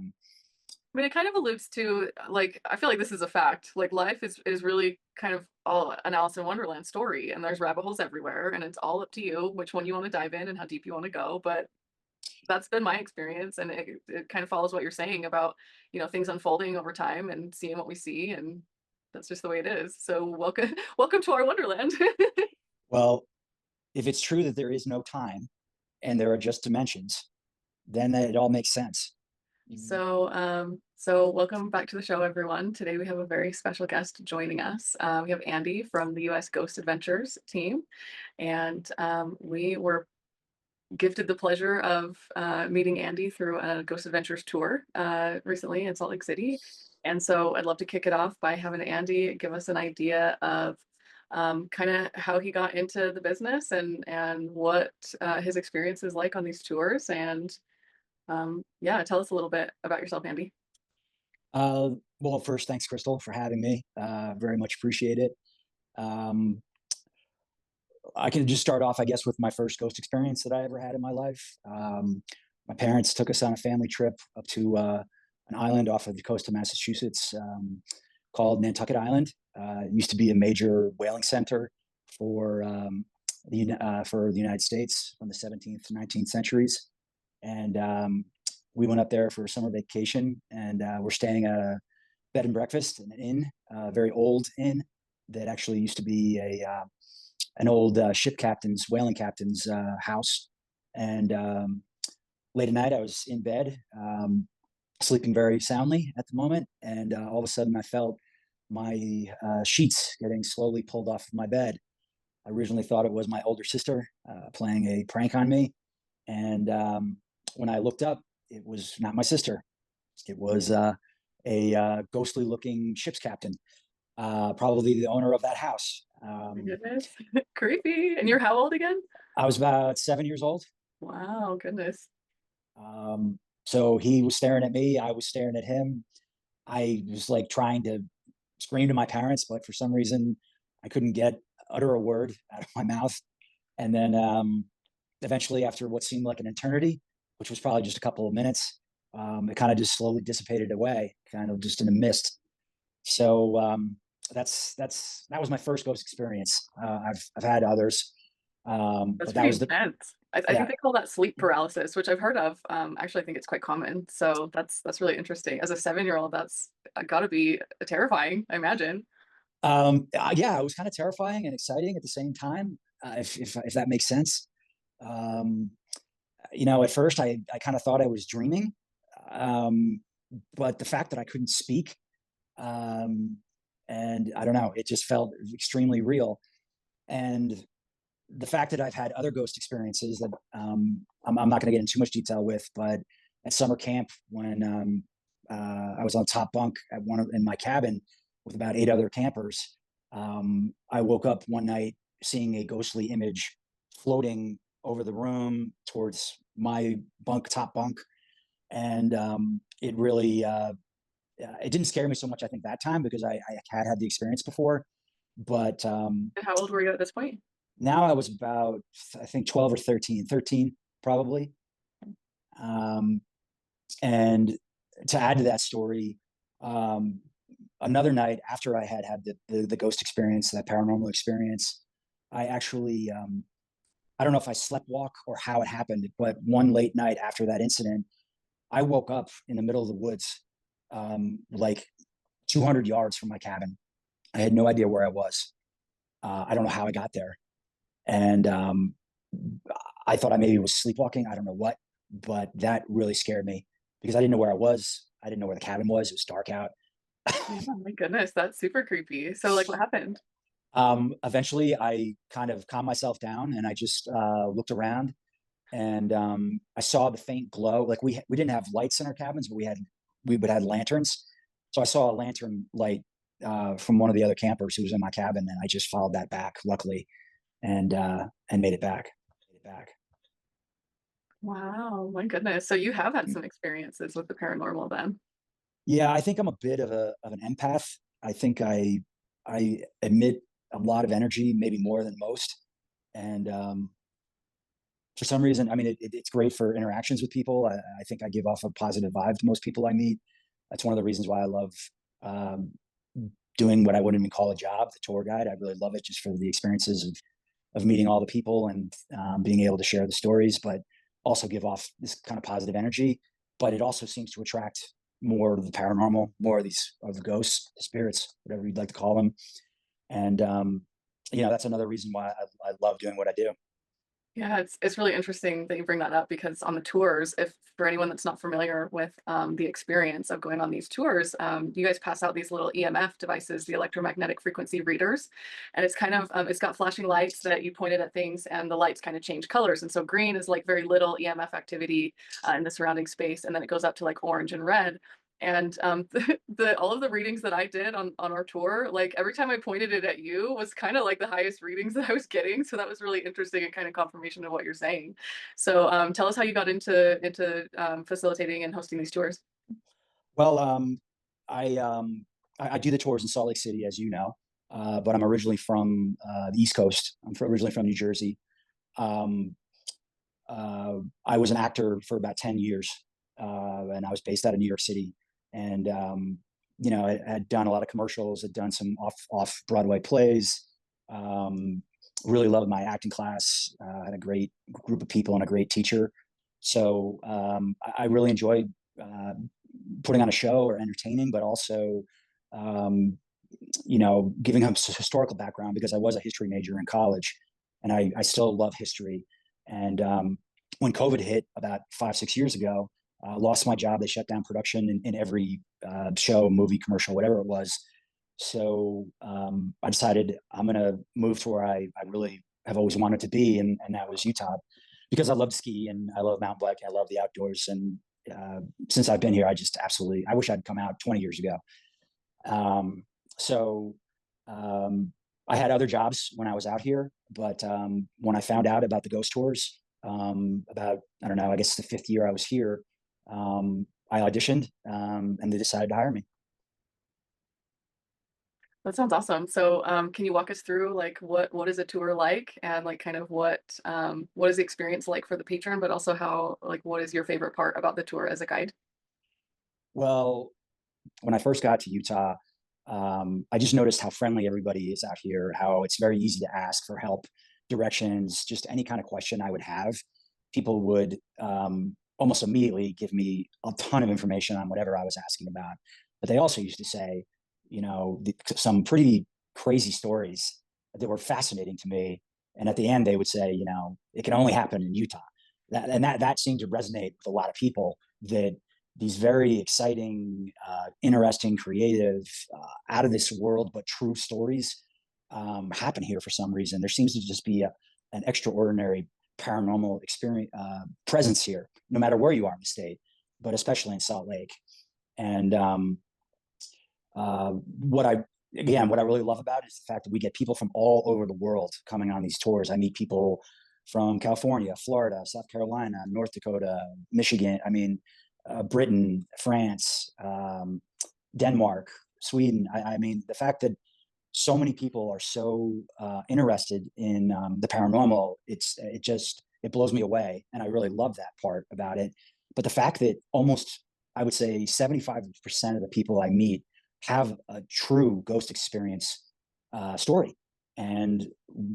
I mean, it kind of alludes to like I feel like this is a fact. Like life is really kind of all an Alice in Wonderland story, and there's rabbit holes everywhere, and it's all up to you which one you want to dive in and how deep you want to go. But that's been my experience, and it kind of follows what you're saying about things unfolding over time and seeing what we see, and that's just the way it is. So welcome, welcome to our Wonderland. Well, if it's true that there is no time and there are just dimensions, then it all makes sense. Mm. So welcome back to the show, everyone. Today we have a very special guest joining us. We have Andy from the U.S. Ghost Adventures team, and we were gifted the pleasure of meeting Andy through a Ghost Adventures tour recently in Salt Lake City. And so I'd love to kick it off by having Andy give us an idea of kind of how he got into the business and what his experience is like on these tours. And yeah, tell us a little bit about yourself, Andy. Uh, well, first, thanks, Crystal, for having me. Very much appreciate it. Um, I can just start off, I guess, with my first ghost experience that I ever had in my life. My parents took us on a family trip up to an island off of the coast of Massachusetts called Nantucket Island. It used to be a major whaling center for for the United States from the 17th to 19th centuries. And we went up there for a summer vacation, and we're staying at a bed and breakfast, an inn, a very old inn that actually used to be an old ship captain's, whaling captain's house. And late at night, I was in bed, sleeping very soundly at the moment, and all of a sudden, I felt my sheets getting slowly pulled off of my bed. I originally thought it was my older sister playing a prank on me, and when I looked up, it was not my sister. It was a ghostly looking ship's captain, probably the owner of that house. Oh my goodness. Creepy. And you're how old again? I was about 7 years old. Wow, goodness. So he was staring at me. I was staring at him. I was like trying to scream to my parents, but for some reason, I couldn't utter a word out of my mouth. And then eventually, after what seemed like an eternity, which was probably just a couple of minutes, it kind of just slowly dissipated away, kind of just in a mist. So that was my first ghost experience. I've had others, That's but that pretty was the intense. I think yeah. they call that sleep paralysis, which I've heard of. Actually, I think it's quite common. So that's really interesting. As a 7-year old, that's got to be terrifying, I imagine. Yeah, it was kind of terrifying and exciting at the same time, if that makes sense. Um, at first I kind of thought I was dreaming, um, but the fact that I couldn't speak, um, and I don't know, it just felt extremely real. And the fact that I've had other ghost experiences that I'm not going to get into too much detail with, but at summer camp when I was on top bunk in my cabin with about 8 other campers, I woke up one night seeing a ghostly image floating over the room towards my top bunk, and it really it didn't scare me so much. I think that time because I had the experience before, but And how old were you at this point? now I was about, I think, 12 or 13, 13 probably. Um, and to add to that story, um, another night after I had the ghost experience, that paranormal experience, I actually, I don't know if I slept walk or how it happened, but one late night after that incident, I woke up in the middle of the woods, like 200 yards from my cabin. I had no idea where I was. I don't know how I got there. And I thought I maybe was sleepwalking. I don't know what, but that really scared me because I didn't know where I was. I didn't know where the cabin was. It was dark out. Yeah, my goodness, that's super creepy. So, like, what happened? Eventually, I kind of calmed myself down and I just looked around, and I saw the faint glow. Like we didn't have lights in our cabins, but we would have lanterns. So I saw a lantern light from one of the other campers who was in my cabin, and I just followed that back, luckily, and made it back. Made it back. Wow, my goodness. So you have had some experiences with the paranormal then. Yeah, I think I'm a bit of an empath. I think I emit a lot of energy, maybe more than most, and for some reason, I mean, it's great for interactions with people. I think I give off a positive vibe to most people I meet. That's one of the reasons why I love um, doing what I wouldn't even call a job, the tour guide. I really love it just for the experiences of meeting all the people and being able to share the stories, but also give off this kind of positive energy. But it also seems to attract more of the paranormal, more of these of the ghosts, the spirits, whatever you'd like to call them. And that's another reason why I love doing what I do. Yeah, it's really interesting that you bring that up because on the tours, if for anyone that's not familiar with the experience of going on these tours, you guys pass out these little EMF devices, the electromagnetic frequency readers, and it's kind of it's got flashing lights that you pointed at things, and the lights kind of change colors. And so green is like very little EMF activity in the surrounding space, and then it goes up to like orange and red. And the all of the readings that I did on our tour, like every time I pointed it at you was kind of like the highest readings that I was getting. So that was really interesting and kind of confirmation of what you're saying. So tell us how you got into facilitating and hosting these tours. Well, I, um, I do the tours in Salt Lake City, as you know, but I'm originally from the East Coast. Originally from New Jersey. Um, I was an actor for about 10 years, and I was based out of New York City. And, I had done a lot of commercials, had done some off Broadway plays. Um, really loved my acting class, had a great group of people and a great teacher. So I really enjoyed putting on a show or entertaining, but also, um, giving him historical background because I was a history major in college, and I still love history. And when COVID hit about 5, 6 years ago, lost my job. They shut down production in every show, movie, commercial, whatever it was. So I decided I'm going to move to where I really have always wanted to be, and that was Utah, because I love ski and I love mountain biking. I love the outdoors, and since I've been here, I just absolutely I wish I'd come out 20 years ago. Um, so um, I had other jobs when I was out here, but when I found out about the ghost tours, about I don't know, I guess the fifth year I was here, I auditioned, and they decided to hire me. That sounds awesome. So can you walk us through like what is a tour like and like kind of what is the experience like for the patron, but also how like what is your favorite part about the tour as a guide? Well, when I first got to Utah, I just noticed how friendly everybody is out here, how it's very easy to ask for help, directions, just any kind of question I would have. People would almost immediately give me a ton of information on whatever I was asking about. But they also used to say, some pretty crazy stories that were fascinating to me. And at the end, they would say, it can only happen in Utah. That seemed to resonate with a lot of people, that these very exciting, interesting, creative, out of this world but true stories happen here for some reason. There seems to just be an extraordinary paranormal experience presence here, no matter where you are in the state, but especially in Salt Lake. And what I really love about it is the fact that we get people from all over the world coming on these tours. I meet people from California, Florida, South Carolina, North Dakota, Michigan. I mean, Britain, France, Denmark, Sweden. I mean, the fact that so many people are so interested in the paranormal, it blows me away, and I really love that part about it. But the fact that almost, I would say, 75% of the people I meet have a true ghost experience story, and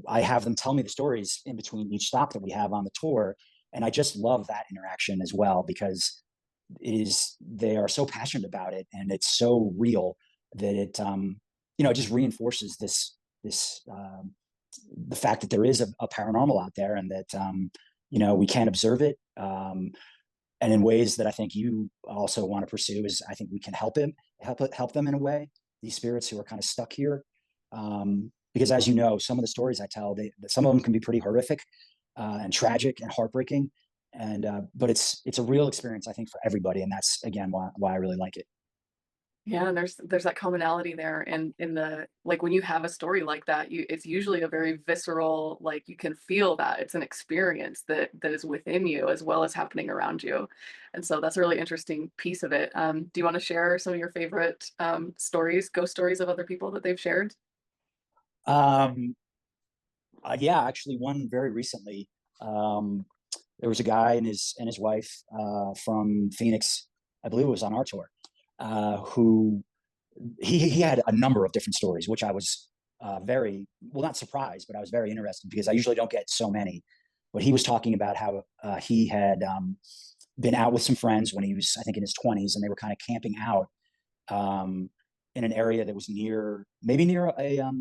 I have them tell me the stories in between each stop that we have on the tour, and I just love that interaction as well because they are so passionate about it, and it's so real that it just reinforces this the fact that there is a paranormal out there, and that we can observe it, and in ways that I think you also want to pursue is I think we can help them in a way, these spirits who are kind of stuck here, because as you know, some of the stories I tell, some of them can be pretty horrific and tragic and heartbreaking, and but it's a real experience, I think, for everybody, and that's again why I really like it. Yeah, and there's that commonality there and in the like when you have a story like that, it's usually a very visceral, like you can feel that it's an experience that is within you as well as happening around you. And so that's a really interesting piece of it. Do you want to share some of your favorite stories, ghost stories of other people that they've shared? um, yeah, actually, one very recently. Um, there was a guy and his wife from Phoenix, I believe it was on our tour, who he had a number of different stories, which I was very well not surprised, but I was very interested because I usually don't get so many. But he was talking about how he had been out with some friends when he was, I think, in his 20s, and they were kind of camping out um, in an area that was near, maybe near a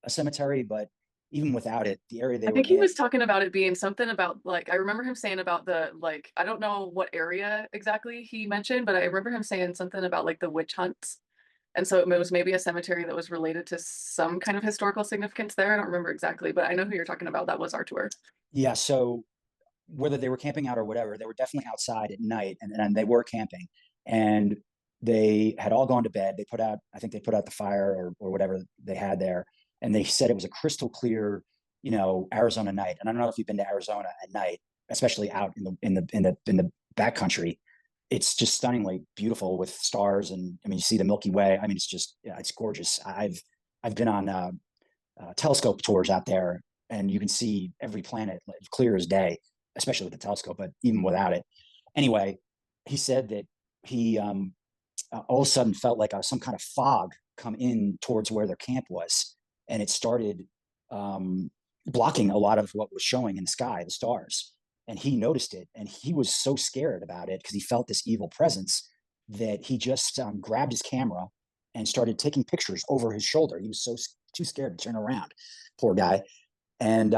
cemetery, but even without it, the area I they were think he in. was talking about it being something about like I remember him saying about the like I don't know what area exactly he mentioned, but I remember him saying something about like the witch hunts. And so it was maybe a cemetery that was related to some kind of historical significance there. I don't remember exactly, but I know who you're talking about. That was our tour. Yeah, so whether they were camping out or whatever, they were definitely outside at night, and they were camping, and they had all gone to bed. They put out, I think they put out the fire or whatever they had there, and they said it was a crystal clear, Arizona night. And I don't know if you've been to Arizona at night, especially out in the backcountry. It's just stunningly beautiful with stars, and I mean, you see the Milky Way. I mean, it's just, it's gorgeous. I've been on telescope tours out there, and you can see every planet clear as day, especially with the telescope, but even without it. Anyway, he said that he all of a sudden felt like some kind of fog come in towards where their camp was, and it started blocking a lot of what was showing in the sky, the stars. And he noticed it, and he was so scared about it because he felt this evil presence that he just grabbed his camera and started taking pictures over his shoulder. He was so too scared to turn around, poor guy. And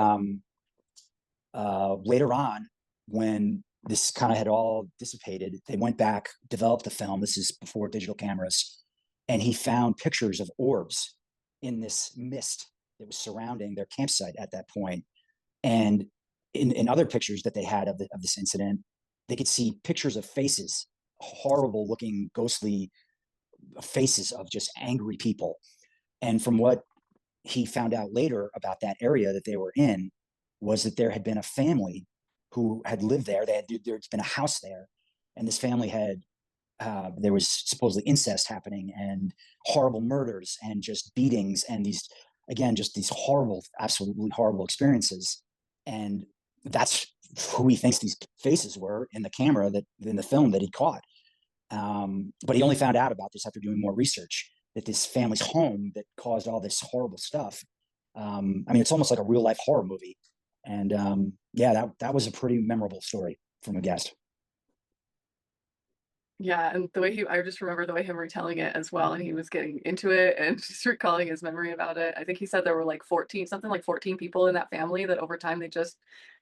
later on, when this kind of had all dissipated, they went back, developed the film. This is before digital cameras. And he found pictures of orbs in this mist that was surrounding their campsite at that point. And in other pictures that they had of this incident, they could see pictures of faces, horrible looking, ghostly faces of just angry people. And from what he found out later about that area that they were in was that there had been a family who had lived there. There'd been a house there, and this family had there was supposedly incest happening and horrible murders and just beatings and these, again, just these horrible, absolutely horrible experiences. And that's who he thinks these faces were in the camera, that in the film that he caught. But he only found out about this after doing more research, that this family's home that caused all this horrible stuff. I mean, it's almost like a real life horror movie. And yeah, that was a pretty memorable story from a guest. Yeah, and the way I just remember the way him retelling it as well, and he was getting into it and just recalling his memory about it. I think he said there were like 14, something like 14 people in that family that over time they just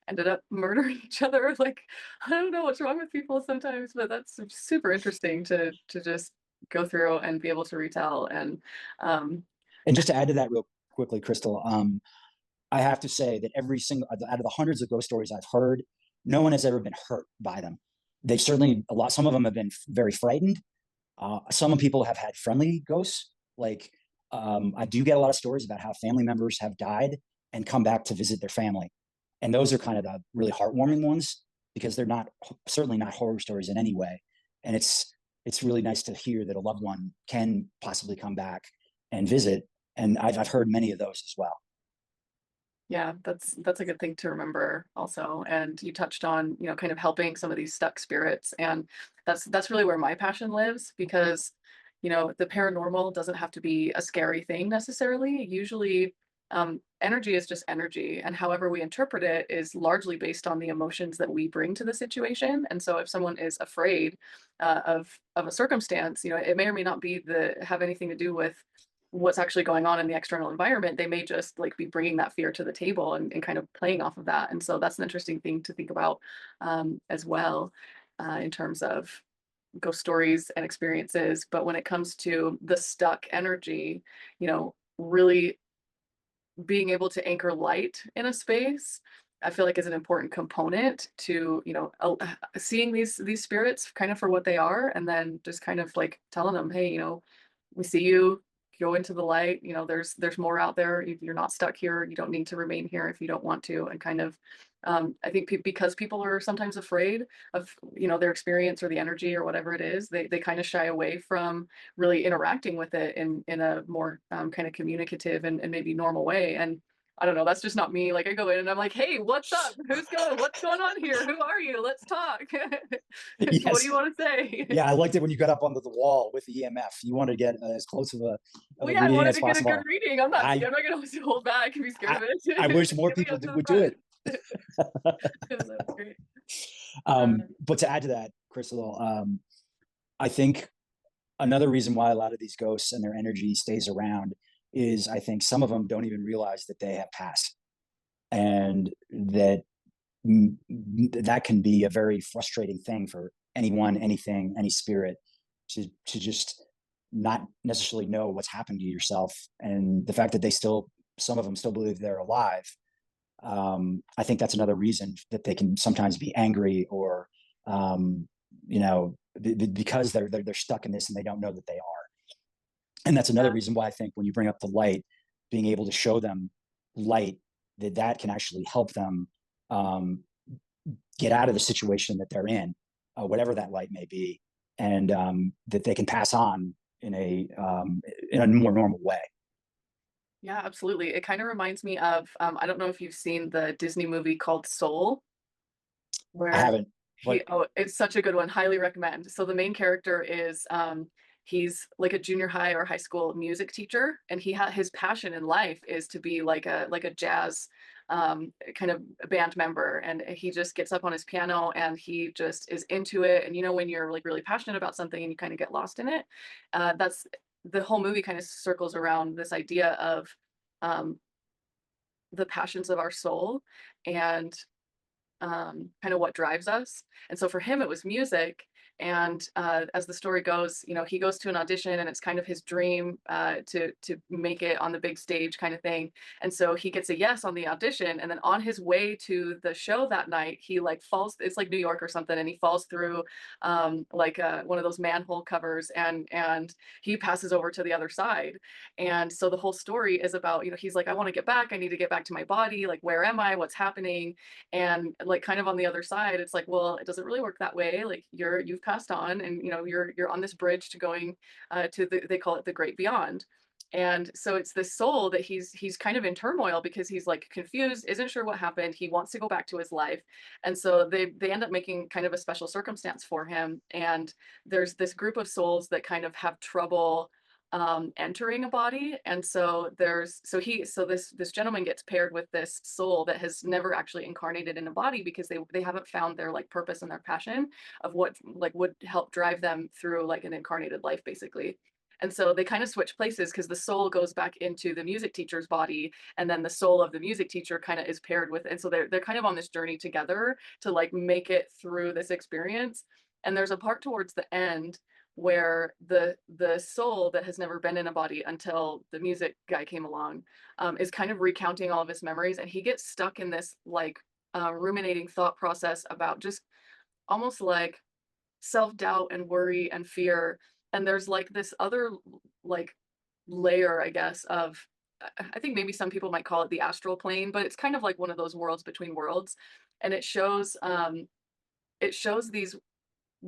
ended up murdering each other. Like, I don't know what's wrong with people sometimes, but that's super interesting to just go through and be able to retell. And um, And just to add to that real quickly, Crystal, I have to say that every single out of the hundreds of ghost stories I've heard, no one has ever been hurt by them. They've certainly a lot. Some of them have been very frightened. Some people have had friendly ghosts. Like I do get a lot of stories about how family members have died and come back to visit their family, and those are kind of the really heartwarming ones because they're not, certainly not horror stories in any way. And it's really nice to hear that a loved one can possibly come back and visit. And I've heard many of those as well. Yeah, that's a good thing to remember also. And you touched on, kind of helping some of these stuck spirits. And that's really where my passion lives because, the paranormal doesn't have to be a scary thing necessarily. Usually, energy is just energy, and however we interpret it is largely based on the emotions that we bring to the situation. And so if someone is afraid of a circumstance, it may or may not be the have anything to do with what's actually going on in the external environment. They may just like be bringing that fear to the table and kind of playing off of that. And so that's an interesting thing to think about as well in terms of ghost stories and experiences. But when it comes to the stuck energy, really being able to anchor light in a space, I feel like is an important component to, seeing these spirits kind of for what they are, and then just kind of like telling them, hey, we see you, go into the light, there's more out there. You're not stuck here. You don't need to remain here if you don't want to. And kind of, I think because people are sometimes afraid of, their experience or the energy or whatever it is, they kind of shy away from really interacting with it in a more kind of communicative and maybe normal way. And I don't know, that's just not me. Like, I go in and I'm like, "Hey, what's up? What's going on here? Who are you? Let's talk. What do Yes. you wanna say?" Yeah, I liked it when you got up onto the wall with the EMF. You wanted to get as close of Well, a yeah, I reading wanted as to get a good possible. reading. I'm not I scared. I'm not gonna hold back and be scared I of I it. wish more Get me people up to the would do front. it. That was great. But to add to that, Crystal, I think another reason why a lot of these ghosts and their energy stays around is I think some of them don't even realize that they have passed, and that can be a very frustrating thing for anyone, anything, any spirit to just not necessarily know what's happened to yourself, and the fact that they still, some of them still believe they're alive. I think that's another reason that they can sometimes be angry or um, because they're stuck in this and they don't know that they are. And that's another Yeah. reason why I think when you bring up the light, being able to show them light, that can actually help them um, get out of the situation that they're in, whatever that light may be, and that they can pass on in a more normal way. Yeah, absolutely. It kinda reminds me of, I don't know if you've seen the Disney movie called Soul, I where haven't, but it's such a good one, highly recommend. So the main character is, he's like a junior high or high school music teacher, and his passion in life is to be like a jazz, kind of band member, and he just gets up on his piano and he just is into it, and, when you're, like, really passionate about something and you kinda get lost in it, that's the whole movie kinda circles around this idea of, um, the passions of our soul and kind of what drives us. And so for him, it was music. And as the story goes, he goes to an audition, and it's kind of his dream to make it on the big stage, kind of thing. And so he gets a yes on the audition, and then on his way to the show that night, he like falls. It's like New York or something, and he falls through like one of those manhole covers, and he passes over to the other side. And so the whole story is about, he's like, I want to get back. I need to get back to my body. Like, where am I? What's happening? And like kind of on the other side, it's like, well, it doesn't really work that way. Like you've passed on, and you're on this bridge to going to they call it the great beyond. And so it's this soul that he's kind of in turmoil because he's like confused, isn't sure what happened. He wants to go back to his life. And so they end up making kind of a special circumstance for him. And there's this group of souls that kind of have trouble entering a body. And so this gentleman gets paired with this soul that has never actually incarnated in a body because they haven't found their like purpose and their passion of what like would help drive them through like an incarnated life, basically. And so they kind of switch places because the soul goes back into the music teacher's body, and then the soul of the music teacher kind of is paired with, and so they're kind of on this journey together to like make it through this experience. And there's a part towards the end where the soul that has never been in a body until the music guy came along, is kind of recounting all of his memories, and he gets stuck in this like ruminating thought process about just almost like self-doubt and worry and fear. And there's like this other like layer, I guess, of I think maybe some people might call it the astral plane, but it's kind of like one of those worlds between worlds. And it shows these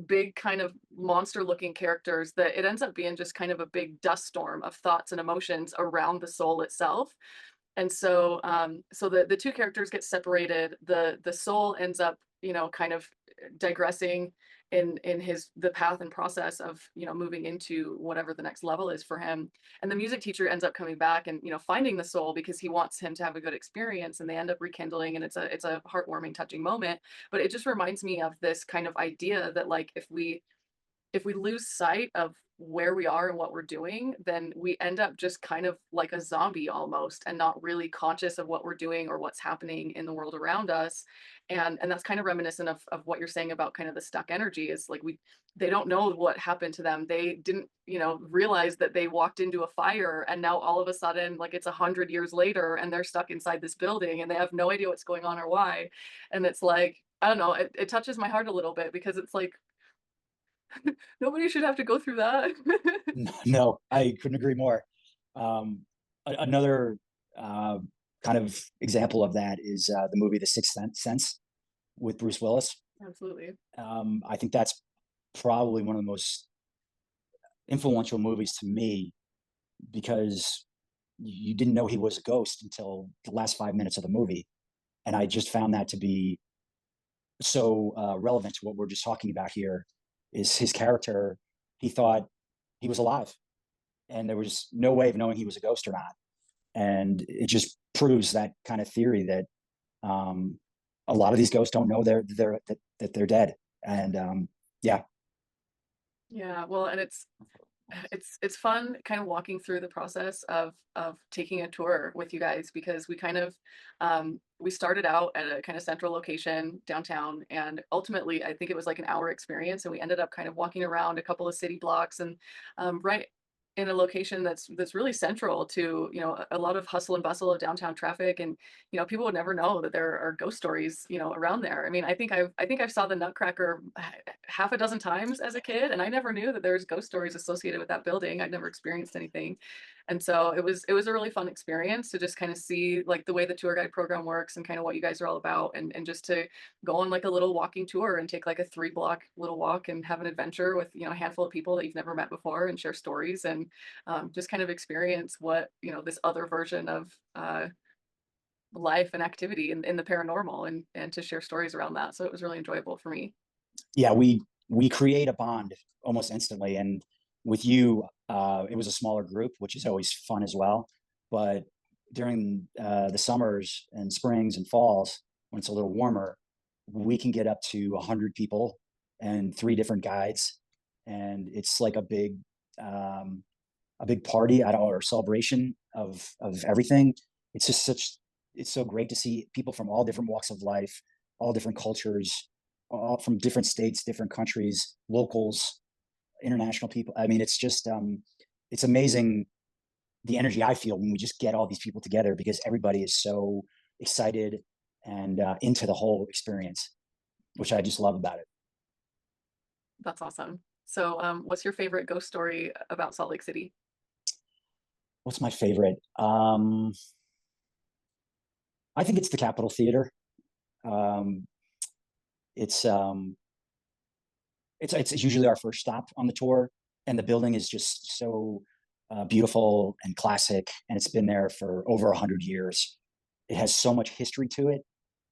big kind of monster looking characters that it ends up being just kind of a big dust storm of thoughts and emotions around the soul itself. And so the two characters get separated. The soul ends up, kind of digressing in the path and process of, moving into whatever the next level is for him. And the music teacher ends up coming back and, finding the soul because he wants him to have a good experience, and they end up rekindling, and it's a heartwarming, touching moment. But it just reminds me of this kind of idea that like if we lose sight of where we are and what we're doing, then we end up just kind of like a zombie almost, and not really conscious of what we're doing or what's happening in the world around us. And that's kind of reminiscent of what you're saying about kind of the stuck energy is like they don't know what happened to them. They didn't, realize that they walked into a fire, and now all of a sudden, like it's 100 years later, and they're stuck inside this building and they have no idea what's going on or why. And it's like, I don't know, it touches my heart a little bit because it's like nobody should have to go through that. no, I couldn't agree more. Another kind of example of that is the movie The Sixth Sense with Bruce Willis. Absolutely. I think that's probably one of the most influential movies to me because you didn't know he was a ghost until the last 5 minutes of the movie. And I just found that to be so relevant to what we're just talking about here. Is his character? He thought he was alive, and there was no way of knowing he was a ghost or not. And it just proves that kind of theory that um, a lot of these ghosts don't know that they're dead. And yeah, Yeah, well, and it's fun kind of walking through the process of taking a tour with you guys because we kind of we started out at a kind of central location downtown, and ultimately I think it was like an hour experience, and we ended up kind of walking around a couple of city blocks and right in a location that's really central to, you know, a lot of hustle and bustle of downtown traffic. And you know, people would never know that there are ghost stories, you know, around there. I mean, I think I've saw the Nutcracker half a dozen times as a kid, and I never knew that there's ghost stories associated with that building. I'd never experienced anything. And so it was a really fun experience to just kind of see like the way the tour guide program works and kind of what you guys are all about, and just to go on like a little walking tour and take like a 3 block little walk and have an adventure with, you know, a handful of people that you've never met before and share stories and just kind of experience what, you know, this other version of life and activity in the paranormal, and to share stories around that. So it was really enjoyable for me. yeah, we create a bond almost instantly. And with you, it was a smaller group, which is always fun as well. But during the summers and springs and falls, when it's a little warmer, we can get up to 100 people and 3 different guides, and it's like um, a big party, I don't know, or celebration of everything. It's just such it's so great to see people from all different walks of life, all different cultures, all from different states, different countries, locals, international people. I mean, it's amazing the energy I feel when we just get all these people together because everybody is so excited and into the whole experience, which I just love about it. That's awesome. So what's your favorite ghost story about Salt Lake City? What's my favorite? I think it's the Capitol Theater. Um, it's um, it's usually our first stop on the tour, and the building is just so beautiful and classic, and it's been there for over 100 years. It has so much history to it,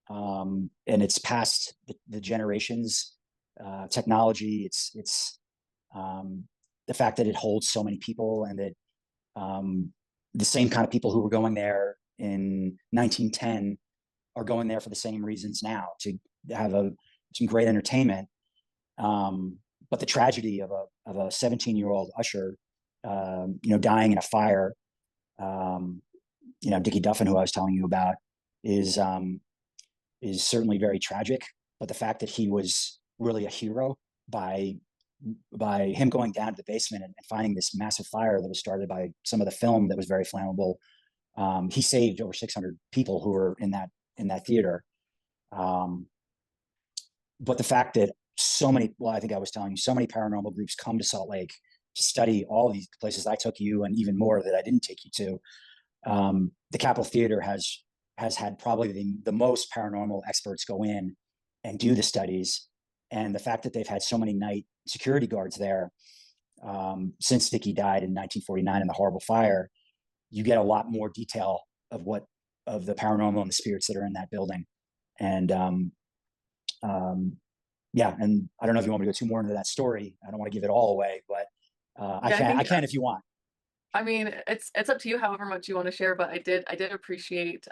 and it's past the generations. Technology, it's the fact that it holds so many people, and that um, the same kind of people who were going there in 1910 are going there for the same reasons now to have some great entertainment. But the tragedy of a 17-year-old usher, dying in a fire, um, Dickie Duffin, who I was telling you about, is is certainly very tragic. But the fact that he was really a hero by him going down to the basement and finding this massive fire that was started by some of the film that was very flammable, he saved over 600 people who were in that theater. Um, but the fact that so many, well, I think I was telling you, so many paranormal groups come to Salt Lake to study all of these places I took you, and even more that I didn't take you to. The Capitol Theater has had probably the most paranormal experts go in and do the studies, and the fact that they've had so many night security guards there since Dickie died in 1949 in the horrible fire, you get a lot more detail of the paranormal and the spirits that are in that building. And um, yeah, and I don't know if you want me to go too more into that story. I don't want to give it all away, but Yeah, I I think can if you want. I mean, it's up to you however much you want to share, but I did appreciate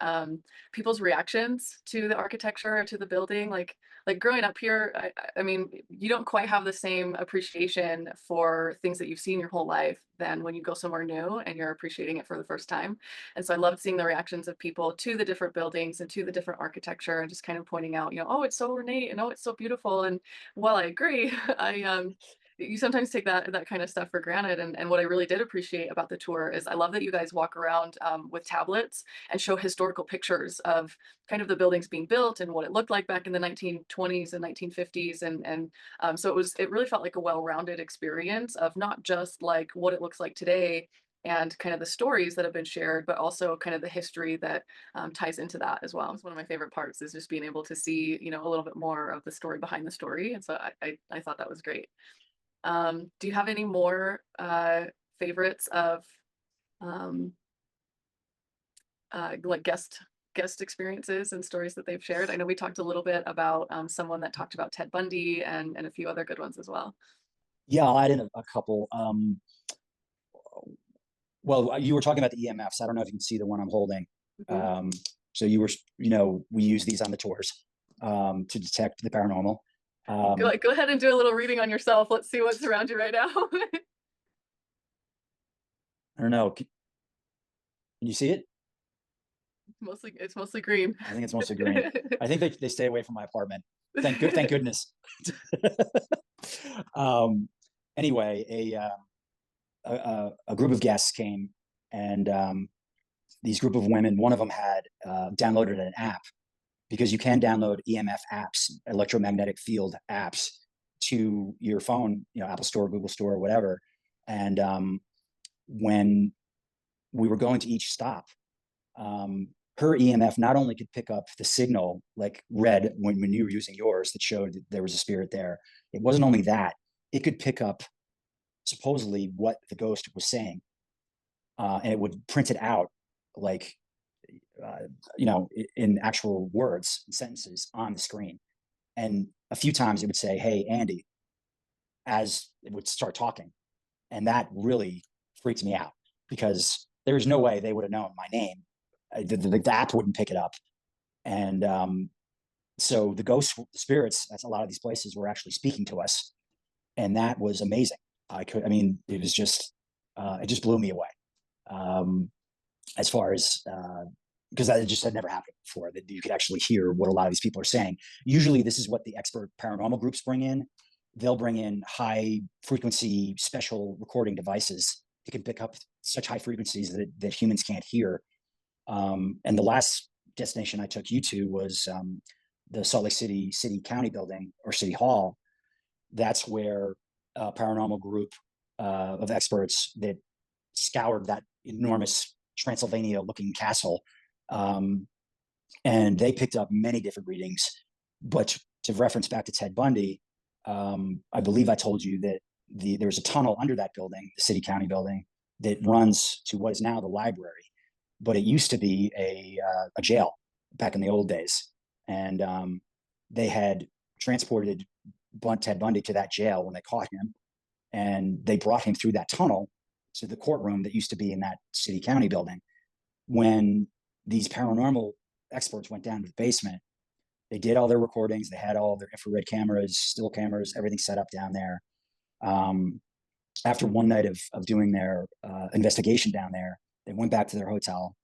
people's reactions to the architecture, to the building. Like growing up here, I mean, you don't quite have the same appreciation for things that you've seen your whole life than when you go somewhere new and you're appreciating it for the first time. And so I loved seeing the reactions of people to the different buildings and to the different architecture, and just kind of pointing out, you know, oh, it's so ornate and oh, it's so beautiful. And while I agree, I you sometimes take that kind of stuff for granted. And what I really did appreciate about the tour is I love that you guys walk around with tablets and show historical pictures of kind of the buildings being built and what it looked like back in the 1920s and 1950s. And so it really felt like a well-rounded experience of not just like what it looks like today and kind of the stories that have been shared, but also kind of the history that ties into that as well. It's one of my favorite parts, is just being able to see, you know, a little bit more of the story behind the story. And so I thought that was great. Do you have any more favorites of um, like guest experiences and stories that they've shared? I know we talked a little bit about someone that talked about Ted Bundy and a few other good ones as well. Yeah, I'll add in a couple. Well, you were talking about the EMFs. I don't know if you can see the one I'm holding. Mhm. Um, so we use these on the tours to detect the paranormal. Um, Go ahead and do a little reading on yourself. Let's see what's around you right now. I don't know. Can you see it? It's mostly green. I think it's mostly green. I think they stay away from my apartment. Thank goodness. um, anyway, a group of guests came, and these group of women. One of them had downloaded an app because you can download EMF apps, electromagnetic field apps, to your phone, Apple Store, Google Store, whatever. And when we were going to each stop, her EMF not only could pick up the signal like red when you were using yours that showed that there was a spirit there. It wasn't only that, it could pick up supposedly what the ghost was saying, and it would print it out like uh, in actual words and sentences on the screen. And a few times it would say, "Hey, Andy," as it would start talking. And that really freaks me out because there's no way they would have known my name. The app wouldn't pick it up. And so the ghosts, the spirits, that's a lot of these places were actually speaking to us. And that was amazing. It was just, it just blew me away. Um, as far as because that just had never happened before, that you could actually hear what a lot of these people are saying. Usually, this is what the expert paranormal groups bring in. They'll bring in high frequency special recording devices that can pick up such high frequencies that humans can't hear. And the last destination I took you to was the Salt Lake City County building or City Hall. That's where a paranormal group of experts that scoured that enormous Transylvania looking castle. Um, and they picked up many different readings. But to reference back to Ted Bundy, I believe I told you that there was a tunnel under that building, the city county building, that runs to what is now the library. But it used to be a jail back in the old days. And they had transported Ted Bundy to that jail when they caught him. And they brought him through that tunnel to the courtroom that used to be in that city county building. When these paranormal experts went down to the basement, they did all their recordings. They had all their infrared cameras, still cameras, everything set up down there. Um, After one night of doing their investigation down there, they went back to their hotel,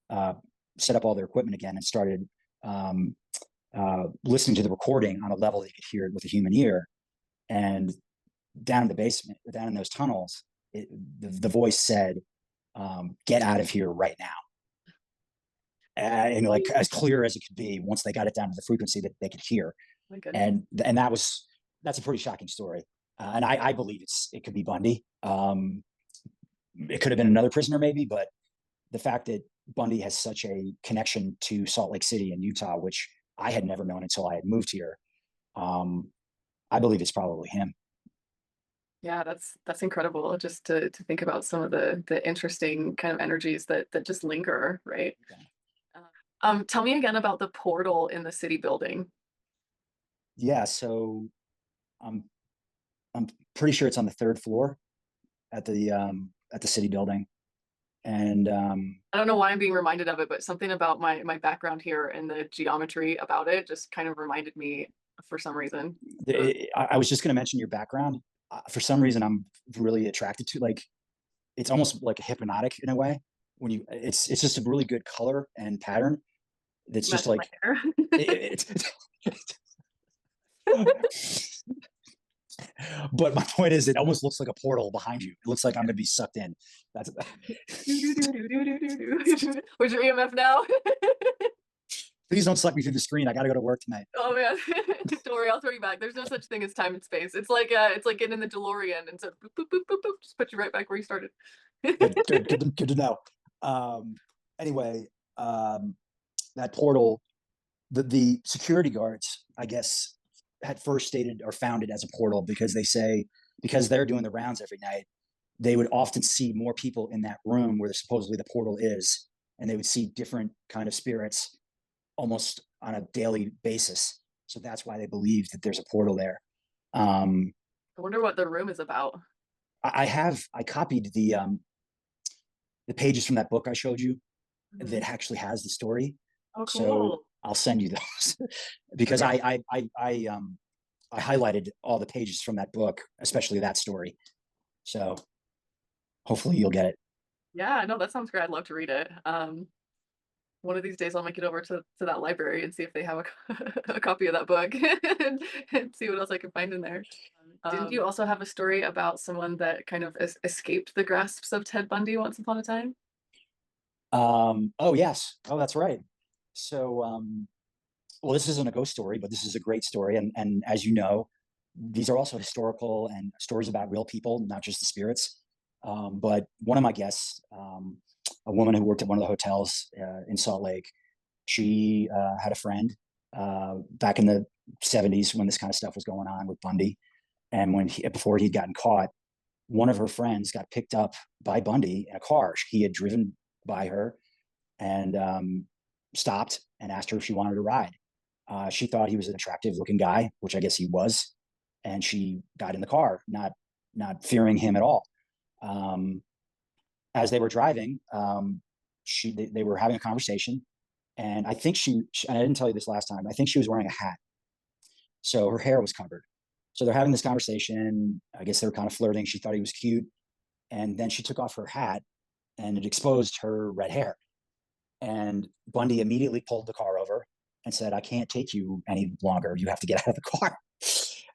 uh, set up all their equipment again, and started listening to the recording on a level they could hear it with a human ear. And down in the basement, down in those tunnels, the voice said, "Get out of here right now." And like as clear as it could be once they got it down to the frequency that they could hear. My goodness. And that's a pretty shocking story. And I believe it could be Bundy. It could have been another prisoner maybe, but the fact that Bundy has such a connection to Salt Lake City in Utah, which I had never known until I had moved here, um, I believe it's probably him. Yeah, that's incredible just to think about some of the interesting kind of energies that just linger, right? Uh, tell me again about the portal in the city building. Yeah, so I'm I'm pretty sure it's on the third floor at the city building, and I don't know why I'm being reminded of it, but something about my background here and the geometry about it just kind of reminded me for some reason. Or I was just going to mention your background. For some reason, I'm really attracted to, like, it's almost like hypnotic in a way. When it's just a really good color and pattern. That's just matches my like hair. it, but my point is, it almost looks like a portal behind you. It looks like I'm going to be sucked in. That's Where's your EMF now? Please don't suck me through the screen. I got to go to work tonight. Oh man, don't worry, I'll throw you back. There's no such thing as time and space. It's like getting in the DeLorean and so boop, boop, boop, boop, boop, just put you right back where you started. Good to know. Um, anyway, that portal, the security guards, I guess, had first stated or found it as a portal because they say, because they're doing the rounds every night, they would often see more people in that room where supposedly the portal is, and they would see different kind of spirits almost on a daily basis. So that's why they believe that there's a portal there. Um, I wonder what the room is about. I copied the pages from that book I showed you Mhm. that actually has the story. Oh, So cool. I'll send you those because Okay. I highlighted all the pages from that book, especially that story. So hopefully you'll get it. Yeah, no, that sounds great. I'd love to read it. One of these days I'll make it over to that library and see if they have a copy of that book and see what else I can find in there. Didn't you also have a story about someone that kind of escaped the grasps of Ted Bundy once upon a time? Oh yes. Oh, that's right. So well, this isn't a ghost story, but this is a great story. And as you know, these are also historical and stories about real people, not just the spirits. But one of my guests, a woman who worked at one of the hotels in Salt Lake, she had a friend back in the 70s when this kind of stuff was going on with Bundy. And before he'd gotten caught, one of her friends got picked up by Bundy in a car. He had driven by her and stopped and asked her if she wanted to ride. She thought he was an attractive looking guy, which I guess he was, and she got in the car, not fearing him at all. Um, as they were driving, they were having a conversation, and I think and I didn't tell you this last time. I think she was wearing a hat, so her hair was covered. So they're having this conversation. I guess they were kind of flirting. She thought he was cute, and then she took off her hat, and it exposed her red hair. And Bundy immediately pulled the car over and said, "I can't take you any longer. You have to get out of the car."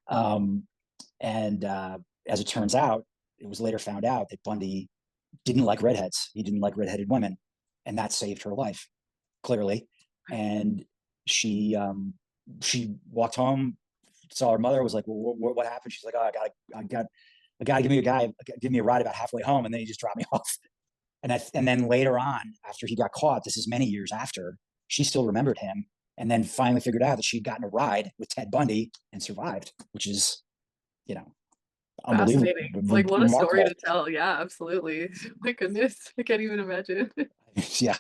Um, and as it turns out, it was later found out that Bundy didn't like redheads. He didn't like redheaded women, and that saved her life clearly. And she walked home, saw her mother, was like, "Well, what happened?" She's like, "Oh, I got to give me a ride about halfway home," and then he just dropped me off. And then later on, after he got caught, this is many years after, she still remembered him, and then finally figured out that she'd gotten a ride with Ted Bundy and survived, which is, you know, unbelievable, Fascinating. Like, what a story remarkable. to tell. Yeah, absolutely. My goodness, I can't even imagine. Yeah.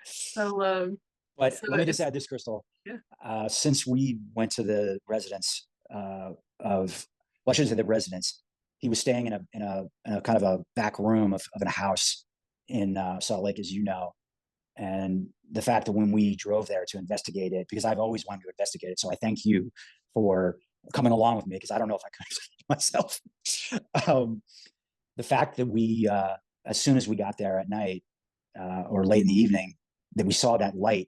So, But so let me just it's add this, Crystal. yeah. Since we went to the residence well, I shouldn't say the residence. He was staying in a kind of a back room of a house in Salt Lake, as you know. And the fact that when we drove there to investigate it, because I've always wanted to investigate it, so I thank you for coming along with me because I don't know if I could myself. um, the fact that as soon as we got there at night or late in the evening, that we saw that light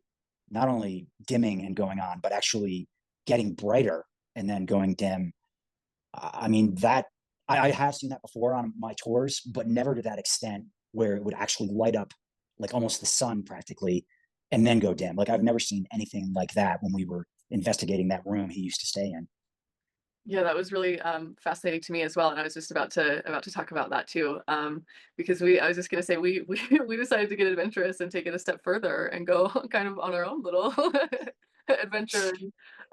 not only dimming and going on, but actually getting brighter and then going dim. I mean, I have seen that before on my tours, but never to that extent where it would actually light up like almost the sun practically and then go dim. Like I've never seen anything like that when we were investigating that room he used to stay in. Yeah, that was really fascinating to me as well, and I was just about to talk about that too, because we I was just gonna say we we decided to get adventurous and take it a step further and go kind of on our own little adventure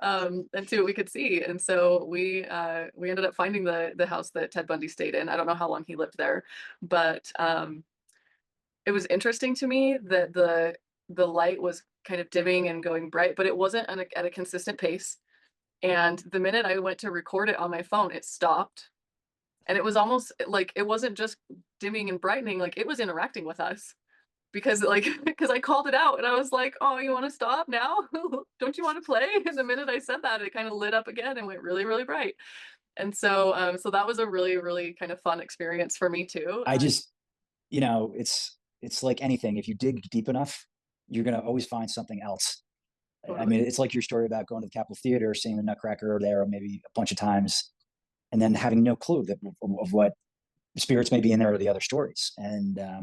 and see what we could see. And so we ended up finding the house that Ted Bundy stayed in. I don't know how long he lived there, but it was interesting to me that the light was kind of dimming and going bright, but it wasn't at a consistent pace. And the minute I went to record it on my phone, it stopped. And it was almost like it wasn't just dimming and brightening, like it was interacting with us because like because I called it out and I was like, "Oh, you want to stop now? Don't you want to play?" And the minute I said that, it kind of lit up again and went really, really bright. And so so that was a really, really kind of fun experience for me too. I just, it's like anything. If you dig deep enough, you're gonna always find something else. I Totally. mean, it's like your story about going to the Capitol Theater, seeing the Nutcracker there maybe a bunch of times, and then having no clue of what spirits may be in there or the other stories. And I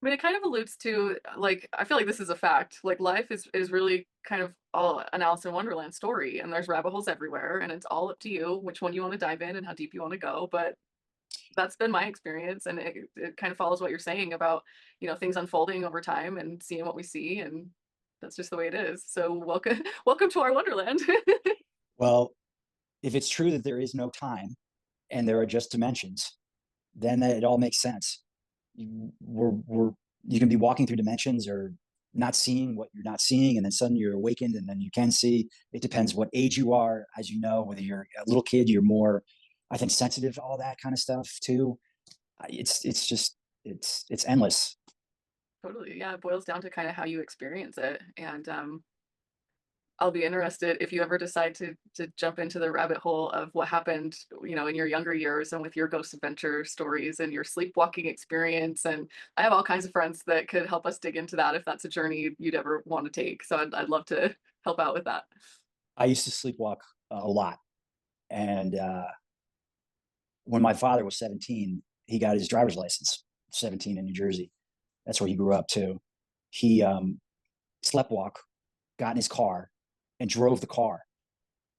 mean, it kind of alludes to like I feel like this is a fact. Like life is really kind of all an Alice in Wonderland story, and there's rabbit holes everywhere, and it's all up to you which one you want to dive in and how deep you want to go. But that's been my experience, and it kind of follows what you're saying about things unfolding over time and seeing what we see, and that's just the way it is. So welcome, welcome to our Wonderland. well, if it's true that there is no time and there are just dimensions, then it all makes sense. We're you can be walking through dimensions or not seeing what you're not seeing, and then suddenly you're awakened, and then you can see. It depends what age you are, as you know. Whether you're a little kid, you're more, I think, sensitive to all that kind of stuff too. It's just it's endless. Totally. Yeah, it boils down to kind of how you experience it. And I'll be interested if you ever decide to jump into the rabbit hole of what happened, in your younger years and with your ghost adventure stories and your sleepwalking experience. And I have all kinds of friends that could help us dig into that if that's a journey you'd ever want to take. So I'd love to help out with that. I used to sleepwalk a lot, and when my father was 17, he got his driver's license. 17 in New Jersey. That's where he grew up too. He slept walk, got in his car, and drove the car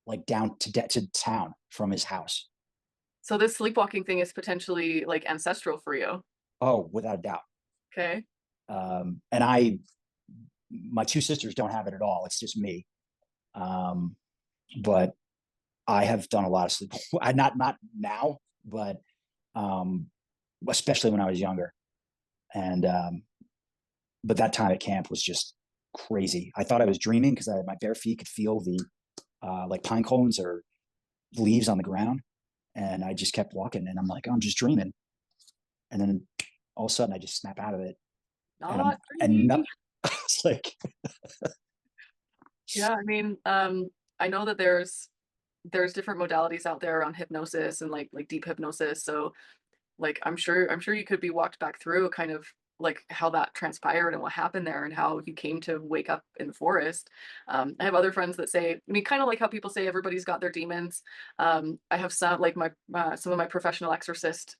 like down to town from his house. So this sleepwalking thing is potentially like ancestral for you. Oh, without a doubt. Okay. And my two sisters don't have it at all. It's just me. Um, but I have done a lot of sleep. I not now, but um, especially when I was younger. And but that time at camp was just crazy. I thought I was dreaming because my bare feet could feel the like pine cones or leaves on the ground, and I just kept walking. And I'm like, oh, I'm just dreaming. And then all of a sudden, I just snap out of it, and I'm Not and dreaming. not, it's like Yeah, I mean, I know that there's different modalities out there on hypnosis and like deep hypnosis. So like I'm sure you could be walked back through kind of like how that transpired and what happened there and how you came to wake up in the forest. I have other friends that say, I mean, kind of like how people say everybody's got their demons. I have some like my some of my professional exorcist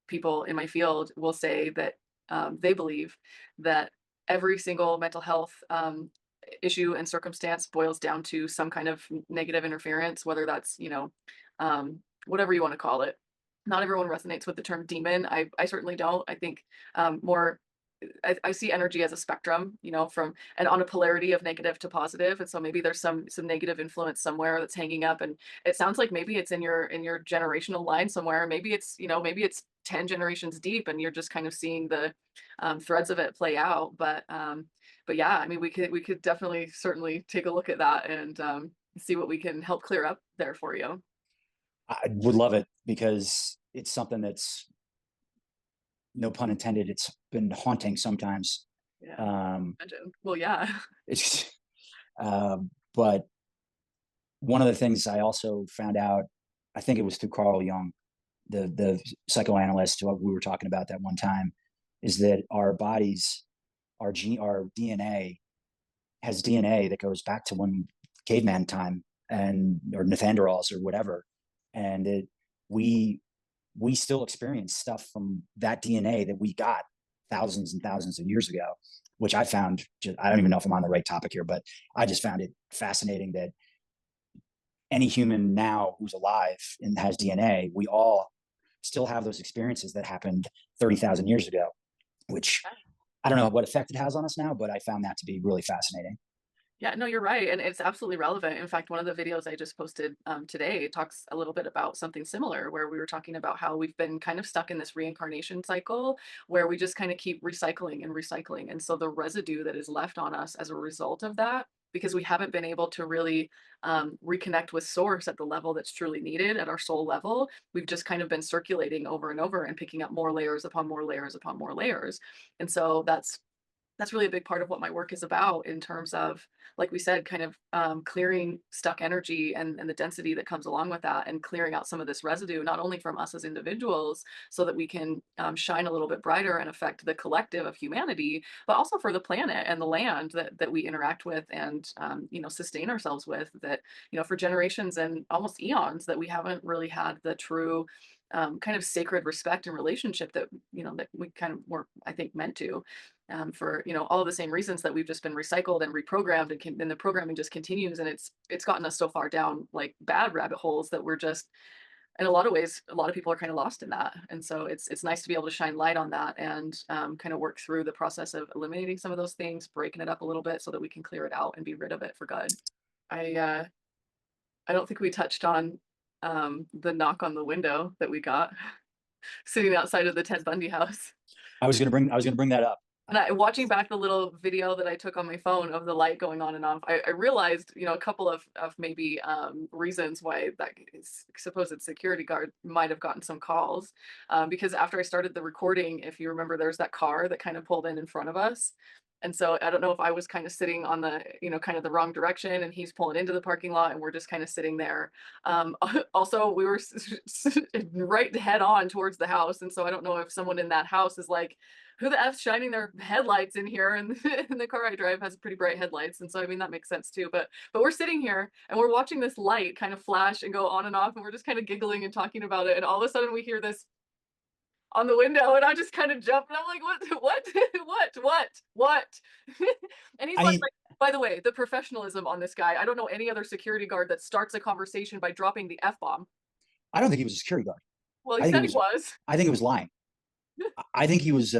people in my field will say that they believe that every single mental health issue and circumstance boils down to some kind of negative interference, whether that's whatever you want to call it. Not everyone resonates with the term demon. I certainly don't. I think more I see energy as a spectrum, from and on a polarity of negative to positive. And so maybe there's some negative influence somewhere that's hanging up. And it sounds like maybe it's in your generational line somewhere. Maybe it's 10 generations deep and you're just kind of seeing the threads of it play out. But yeah, I mean we could definitely certainly take a look at that and see what we can help clear up there for you. I would love it because it's something that's, no pun intended, it's been haunting sometimes. Yeah. Um, Imagine. Well, yeah. it's but one of the things I also found out, I think it was through Carl Jung, the psychoanalyst who we were talking about that one time, is that our bodies, our DNA has DNA that goes back to when caveman time and or Neanderthals or whatever, and we we still experience stuff from that DNA that we got thousands and thousands of years ago, which I found. I don't even know if I'm on the right topic here, but I just found it fascinating that any human now who's alive and has DNA, we all still have those experiences that happened 30,000 years ago, which I don't know what effect it has on us now, but I found that to be really fascinating. Yeah, no, you're right, and it's absolutely relevant. In fact, one of the videos I just posted today talks a little bit about something similar, where we were talking about how we've been kind of stuck in this reincarnation cycle, where we just kind of keep recycling and recycling, and so the residue that is left on us as a result of that, because we haven't been able to really reconnect with source at the level that's truly needed at our soul level, we've just kind of been circulating over and over and picking up more layers upon more layers upon more layers, and so that's really a big part of what my work is about in terms of, like we said, kind of clearing stuck energy and the density that comes along with that and clearing out some of this residue, not only from us as individuals, so that we can shine a little bit brighter and affect the collective of humanity, but also for the planet and the land that we interact with and, sustain ourselves with, that, for generations and almost eons that we haven't really had the true kind of sacred respect and relationship that we kind of were, I think, meant to for all of the same reasons that we've just been recycled and reprogrammed and the programming just continues and it's gotten us so far down like bad rabbit holes that we're just in a lot of ways a lot of people are kind of lost in that, and so it's nice to be able to shine light on that and kind of work through the process of eliminating some of those things, breaking it up a little bit so that we can clear it out and be rid of it for good. I uh i don't think we touched on the knock on the window that we got sitting outside of the Ted Bundy house. I was going to bring that up. And watching back the little video that I took on my phone of the light going on and off, I realized, a couple of maybe reasons why that supposed security guard might have gotten some calls. Because after I started the recording, if you remember, there's that car that kind of pulled in front of us. And so I don't know if I was kind of sitting on the, kind of the wrong direction and he's pulling into the parking lot and we're just kind of sitting there. Also, we were right head on towards the house. And so I don't know if someone in that house is like, who the F's shining their headlights in here? And, and the car I drive has pretty bright headlights. And so, I mean, that makes sense too. But we're sitting here and we're watching this light kind of flash and go on and off. And we're just kind of giggling and talking about it. And all of a sudden we hear this on the window and I just kind of jump and I'm like, what? And he's I like, mean, by the way, the professionalism on this guy, I don't know any other security guard that starts a conversation by dropping the F bomb. I don't think he was a security guard. Well, he I think it said he was. was. I think it was lying. I think he was.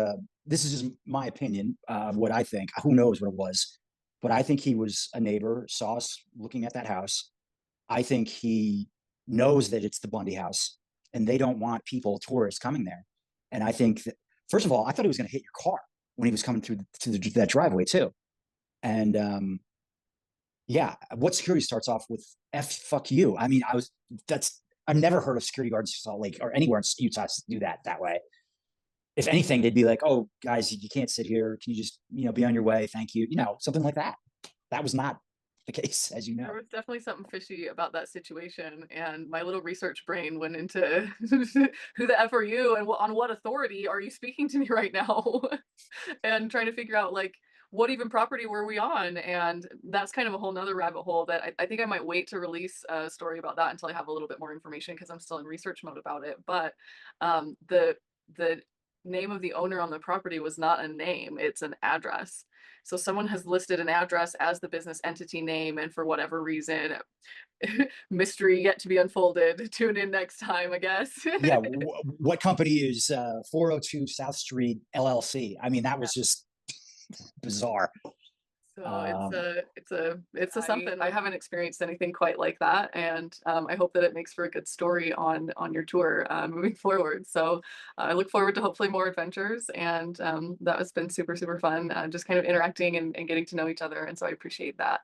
This is just my opinion of what I think. Who knows what it was? But I think he was a neighbor, saw us looking at that house. I think he knows that it's the Bundy house, and they don't want people, tourists, coming there. And I think that, first of all, I thought he was going to hit your car when he was coming through that driveway too. And yeah, what security starts off with "f fuck you"? I mean, I've never heard of security guards in Salt Lake or anywhere in Utah do that way. If anything, they'd be like, "Oh, guys, you can't sit here. Can you just be on your way? Thank you." Something like that. That was not the case, as you There know. was definitely something fishy about that situation, and my little research brain went into who the F are you and on what authority are you speaking to me right now? And trying to figure out like what even property were we on? And that's kind of a whole nother rabbit hole that I think I might wait to release a story about that until I have a little bit more information because I'm still in research mode about it. But the name of the owner on the property was not a name, it's an address. So someone has listed an address as the business entity name, and for whatever reason, mystery yet to be unfolded. Tune in next time, I guess. Yeah, what company is 402 South Street LLC? I mean, that was just bizarre. So Um, it's a something. I haven't experienced anything quite like that, and I hope that it makes for a good story on your tour moving forward. So I look forward to hopefully more adventures, and that has been super fun, just kind of interacting and getting to know each other. And so I appreciate that.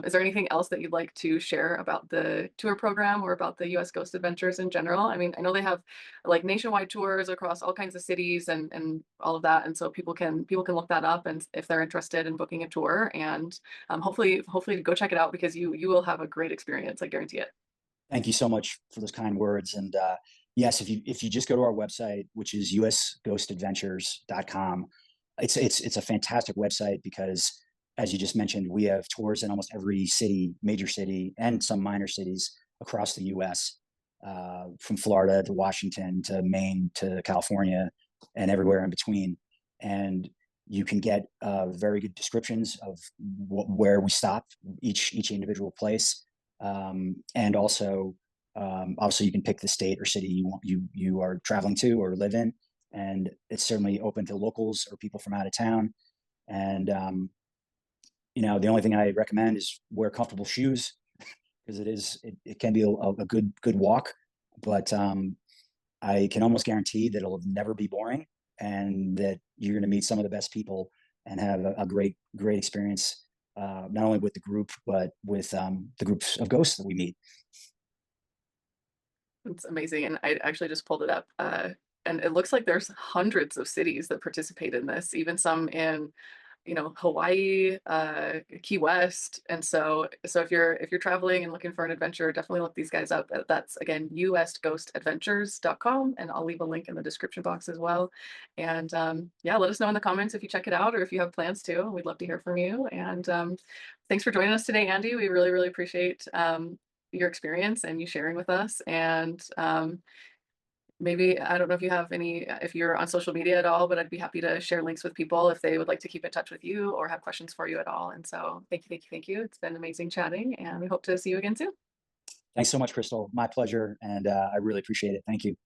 Is there anything else that you'd like to share about the tour program or about the U.S. Ghost Adventures in general? I mean, I know they have like nationwide tours across all kinds of cities and all of that, and so people can look that up and if they're interested in booking a tour, and hopefully go check it out because you will have a great experience, I guarantee it. Thank you so much for those kind words. And yes, if you just go to our website, which is usghostadventures.com, it's a fantastic website because, as you just mentioned, we have tours in almost every city, major city, and some minor cities across the U.S. From Florida to Washington to Maine to California and everywhere in between. And you can get very good descriptions of where we stop each individual place, and also obviously you can pick the state or city you are traveling to or live in, and it's certainly open to locals or people from out of town. And the only thing I recommend is wear comfortable shoes because it can be a good walk, but I can almost guarantee that it'll never be boring and that you're going to meet some of the best people and have a great experience, not only with the group, but with the groups of ghosts that we meet. It's amazing, and I actually just pulled it up, and it looks like there's hundreds of cities that participate in this, even some in Hawaii, Key West. And so if you're traveling and looking for an adventure, definitely look these guys up. That's again usghostadventures.com, and I'll leave a link in the description box as well. And yeah, let us know in the comments if you check it out or if you have plans to. We'd love to hear from you. And thanks for joining us today, Andy. We really appreciate your experience and you sharing with us. And maybe I don't know if you have any, if you're on social media at all, but I'd be happy to share links with people if they would like to keep in touch with you or have questions for you at all. And so thank you. It's been amazing chatting, and we hope to see you again soon. Thanks so much, Crystal. My pleasure, and I really appreciate it. Thank you.